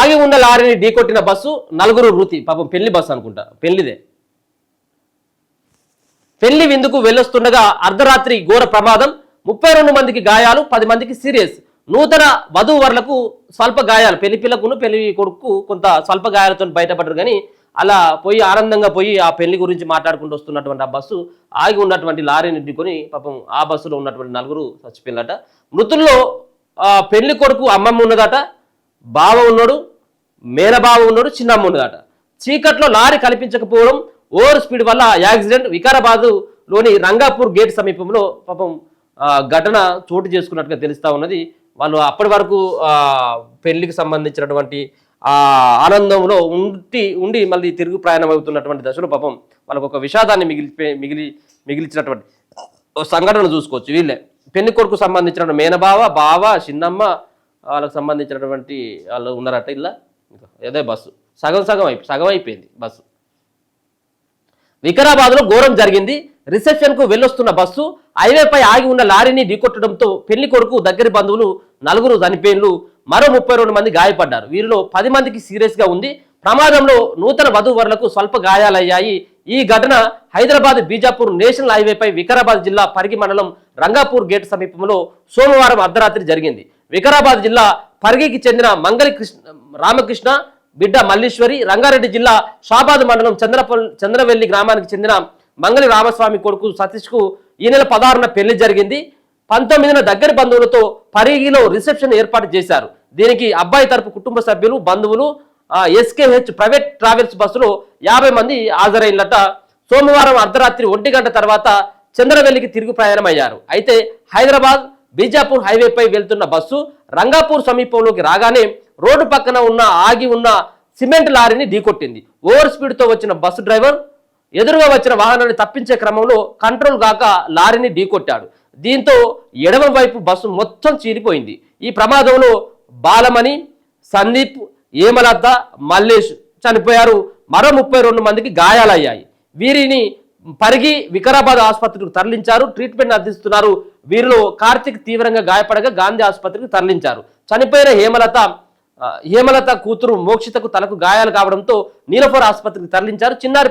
ఆగి ఉన్న లారీని ఢీకొట్టిన బస్సు, నలుగురు మృతి. పాపం పెళ్లి బస్సు అనుకుంటా, పెళ్లిదే. పెళ్లి విందుకు వెళ్ళొస్తుండగా అర్ధరాత్రి ఘోర ప్రమాదం, 32 మందికి గాయాలు, 10 మందికి సీరియస్. నూతన వధూవరులకు స్వల్ప గాయాలు, పెళ్లి పిల్లకును పెళ్లి కొడుకు కొంత స్వల్ప గాయాలతో బయటపడ్డారు. కానీ అలా పోయి ఆనందంగా పోయి ఆ పెళ్లి గురించి మాట్లాడుకుంటూ వస్తున్నటువంటి ఆ బస్సు ఆగి ఉన్నటువంటి లారీని ఢీకొని పాపం ఆ బస్సులో ఉన్నటువంటి నలుగురు చచ్చిపోయినట. మృతుల్లో పెళ్లి కొడుకు అమ్మమ్మ ఉన్నదట, బావ ఉన్నాడు, మేనబావ ఉన్నాడు, చిన్నమ్మ ఉన్నదట. చీకట్లో లారీ కనిపించకపోవడం, ఓవర్ స్పీడ్ వల్ల యాక్సిడెంట్. వికారాబాద్లోని రంగాపూర్ గేట్ సమీపంలో పాపం ఘటన చోటు చేసుకున్నట్టుగా తెలుస్తా ఉన్నది. వాళ్ళు అప్పటి వరకు పెళ్లికి సంబంధించినటువంటి ఆనందంలో ఉండి మళ్ళీ తిరుగు ప్రయాణం అవుతున్నటువంటి దశలో పాపం వాళ్ళకు ఒక విషాదాన్ని మిగిలిచినటువంటి సంఘటన చూసుకోవచ్చు. వీళ్ళే పెళ్లి కొడుకు సంబంధించిన మేనబావ, బావ, చిన్నమ్మ వాళ్ళకు సంబంధించినటువంటి వాళ్ళు ఉన్నారట. ఇలా అదే బస్సు సగం అయిపోయింది బస్సు. వికారాబాద్లో ఘోరం జరిగింది. రిసెప్షన్కు వెళ్ళొస్తున్న బస్సు హైవేపై ఆగి ఉన్న లారీని ఢీకొట్టడంతో పెళ్లి కొడుకు దగ్గరి బంధువులు నలుగురు చనిపోయినలు, మరో 32 మంది గాయపడ్డారు. వీరిలో 10 మందికి సీరియస్గా ఉంది. ప్రమాదంలో నూతన వధూవరులకు స్వల్ప గాయాలయ్యాయి. ఈ ఘటన హైదరాబాద్ బీజాపూర్ నేషనల్ హైవేపై వికారాబాద్ జిల్లా పరిగి మండలం రంగాపూర్ గేట్ సమీపంలో సోమవారం అర్ధరాత్రి జరిగింది. వికారాబాద్ జిల్లా పరిగికి చెందిన మంగళి రామకృష్ణ బిడ్డ మల్లీశ్వరి, రంగారెడ్డి జిల్లా షాబాద్ మండలం చంద్రవెల్లి గ్రామానికి చెందిన మంగళి రామస్వామి కొడుకు సతీష్కు ఈ నెల 16న పెళ్లి జరిగింది. 19న దగ్గరి బంధువులతో పరిగిలో రిసెప్షన్ ఏర్పాటు చేశారు. దీనికి అబ్బాయి తరపు కుటుంబ సభ్యులు, బంధువులు ఎస్కేహెచ్ ప్రైవేట్ ట్రావెల్స్ బస్సులో 50 మంది హాజరైనట. సోమవారం అర్ధరాత్రి 1 గంట తర్వాత చంద్రవెల్లికి తిరుగు ప్రయాణం అయ్యారు. అయితే హైదరాబాద్ బీజాపూర్ హైవేపై వెళ్తున్న బస్సు రంగాపూర్ సమీపంలోకి రాగానే రోడ్డు పక్కన ఆగి ఉన్న సిమెంట్ లారీని ఢీకొట్టింది. ఓవర్ స్పీడ్తో వచ్చిన బస్సు డ్రైవర్ ఎదురుగా వచ్చిన వాహనాన్ని తప్పించే క్రమంలో కంట్రోల్ కాక లారీని ఢీకొట్టాడు. దీంతో ఎడమ వైపు బస్సు మొత్తం చీలిపోయింది. ఈ ప్రమాదంలో బాలమణి, సందీప్, ఏమలత, మల్లేష్ చనిపోయారు. మరో 32 మందికి గాయాలయ్యాయి. వీరిని పరిగి వికారాబాద్ ఆసుపత్రికి తరలించారు, ట్రీట్మెంట్ అందిస్తున్నారు. వీరిలో కార్తిక్ తీవ్రంగా గాయపడగా గాంధీ ఆసుపత్రికి తరలించారు. చనిపోయిన హేమలత కూతురు మోక్షితకు తలకు గాయాలు కావడంతో నీలఫర్ ఆసుపత్రికి తరలించారు. చిన్నారి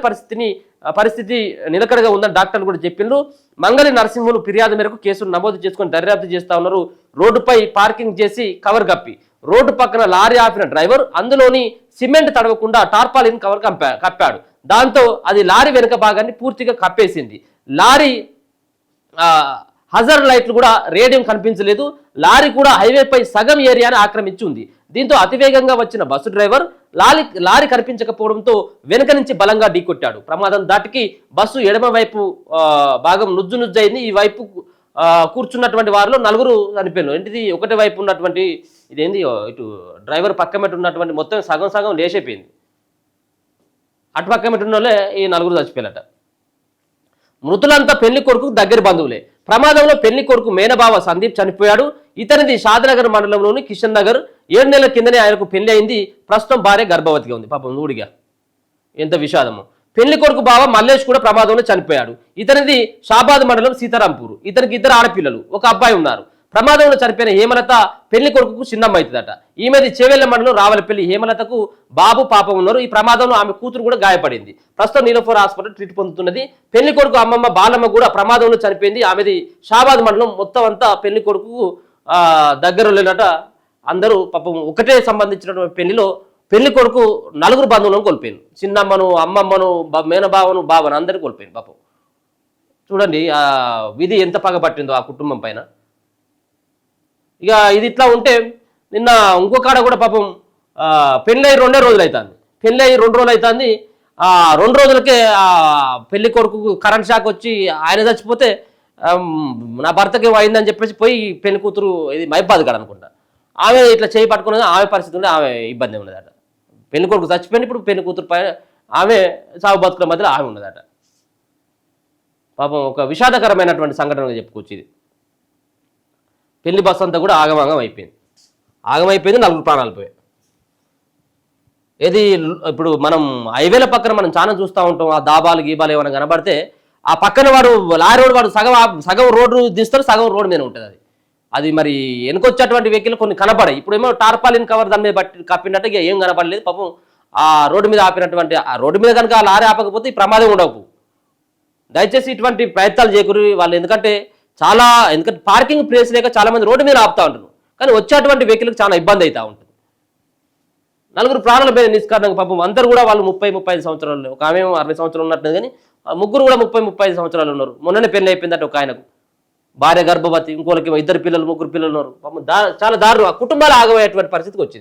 పరిస్థితి నిలకడగా ఉందని డాక్టర్లు కూడా చెప్పిండ్రు. మంగళి నరసింహులు ఫిర్యాదు మేరకు కేసును నమోదు చేసుకుని దర్యాప్తు చేస్తా ఉన్నారు. రోడ్డుపై పార్కింగ్ చేసి కవర్ కప్పి రోడ్డు పక్కన లారీ ఆపిన డ్రైవర్ అందులోని సిమెంట్ తడవకుండా టార్పాలిన్ కవర్ కప్పాడు. దాంతో అది లారీ వెనుక భాగాన్ని పూర్తిగా కప్పేసింది. లారీ హజర్ లైట్లు కూడా రేడియం కనిపించలేదు. లారీ కూడా హైవేపై సగం ఏరియాని ఆక్రమించి ఉంది. దీంతో అతివేగంగా వచ్చిన బస్సు డ్రైవర్ లారీ కనిపించకపోవడంతో వెనుక నుంచి బలంగా ఢీకొట్టాడు. ప్రమాదం దాటికి బస్సు ఎడమ వైపు భాగం నుజ్జయింది. ఈ వైపు కూర్చున్నటువంటి వారిలో 4 చనిపోయారు. ఏంటిది ఒకటి వైపు ఉన్నటువంటి ఇదేంది ఇటు డ్రైవర్ పక్క మెట్టు ఉన్నటువంటి మొత్తం సగం లేచిపోయింది. అటు పక్క మెట్టు ఉన్న వాళ్ళే ఈ 4 చచ్చిపోయారట. మృతులంతా పెళ్లి కొడుకు దగ్గర బంధువులే. ప్రమాదంలో పెళ్లి కొడుకు మేనబావ సందీప్ చనిపోయాడు. ఇతనిది షాద్నగర్ మండలంలోని కిషన్ నగర్. 7 నెలల కిందనే ఆయనకు పెళ్లి అయింది. ప్రస్తుతం భార్య గర్భవతిగా ఉంది. పాపం నూడిగా ఎంత విషాదము. పెళ్లి కొడుకు బావ మల్లేష్ కూడా ప్రమాదంలో చనిపోయాడు. ఇతనిది షాబాద్ మండలం సీతారాంపూర్. ఇతనికి 2 ఆడపిల్లలు, 1 అబ్బాయి ఉన్నారు. ప్రమాదంలో చనిపోయిన హేమలత పెళ్లి కొడుకుకు చిన్నమ్మ అవుతుందట. ఈమెది చేవెళ్ల మండలం రావలపల్లి. హేమలతకు బాబు, పాప ఉన్నారు. ఈ ప్రమాదంలో ఆమె కూతురు కూడా గాయపడింది. ప్రస్తుతం నీలఫర్ హాస్పిటల్ ట్రీట్ పొందుతున్నది. పెళ్లి కొడుకు అమ్మమ్మ బాలమ్మ కూడా ప్రమాదంలో చనిపోయింది. ఆమెది షాబాద్ మండలం. మొత్తం అంతా పెళ్లి కొడుకు దగ్గర లేనట. అందరూ పాపం ఒకటే సంబంధించినటువంటి పెళ్లిలో పెళ్లి కొడుకు 4 బంధువులను కోల్పోయాను. చిన్నమ్మను, అమ్మమ్మను, మేనబావను, బావను అందరినీ కోల్పోయాను. పాపం చూడండి ఆ విధి ఎంత పగబట్టిందో ఆ కుటుంబం పైన. ఇక ఇది ఇట్లా ఉంటే నిన్న ఇంకొకాడ కూడా పాపం పెళ్ళి 2 రోజులు అవుతుంది. పెళ్ళి 2 రోజులు అవుతుంది. 2 రోజులకే పెళ్లి కొడుకు కరెంట్ షాక్ వచ్చి ఆయన చచ్చిపోతే నా భర్తకి అయిందని చెప్పేసి పోయి పెళ్లి కూతురు ఇది మైబాద్ కాడ అనుకుంటా ఆమె ఇట్లా చేయి పట్టుకున్నది. ఆమె పరిస్థితి ఉంటే ఆమె ఇబ్బంది ఉన్నదట. పెళ్లి కొడుకు చచ్చిపోయింది. ఇప్పుడు పెళ్లి కూతురు పైన ఆమె సాగు బతుకుల మధ్యలో ఆమె ఉన్నదట. పాపం ఒక విషాదకరమైనటువంటి సంఘటనగా చెప్పుకోవచ్చు. ఇది పెళ్లి బస్సు అంతా కూడా ఆగమాగం అయిపోయింది. 4 ప్రాణాలు పోయాయి. ఏది ఇప్పుడు మనం హైవేల పక్కన మనం చాలా చూస్తూ ఉంటాం. ఆ దాబాలు గీబాలు ఏమైనా కనబడితే ఆ పక్కన లారీ వాడు సగం రోడ్డు తీస్తారు, సగం రోడ్డు మీద ఉంటుంది. అది అది మరి వెనుకొచ్చేటువంటి వెహికల్ కొన్ని కనపడాయి. ఇప్పుడేమో టార్పాలిన్ కవర్ దాని మీద బట్టి కప్పినట్టు ఇక ఏం కనపడలేదు. పాపం ఆ రోడ్డు మీద ఆపినటువంటి ఆ రోడ్డు మీద కనుక ఆ లారీ ఆపకపోతే ఈ ప్రమాదం ఉండవు. దయచేసి ఇటువంటి ప్రయత్నాలు చేయకూరు వాళ్ళు. ఎందుకంటే పార్కింగ్ ప్లేస్ లేక చాలా మంది రోడ్డు మీద ఆపుతా ఉంటారు. కానీ వచ్చేటువంటి వెహికల్కి చాలా ఇబ్బంది అవుతూ ఉంటుంది. 4 ప్రాణాల మీద నిష్కారణంగా పాపం అందరూ కూడా వాళ్ళు 30-35 సంవత్సరాలు, ఒక ఆమె 60 సంవత్సరాలు ఉన్నట్టు, కానీ ముగ్గురు కూడా 30-35 సంవత్సరాలు ఉన్నారు. మొన్ననే పెళ్లి అయిపోయిందంటే ఒక ఆయనకు, భార్య గర్భవతి, ఇంకోళ్ళకి 2 పిల్లలు 3 పిల్లలు ఉన్నారు. పాపం చాలా దారుణం, ఆ కుటుంబాలు ఆగమయ్యేటువంటి పరిస్థితికి వచ్చింది.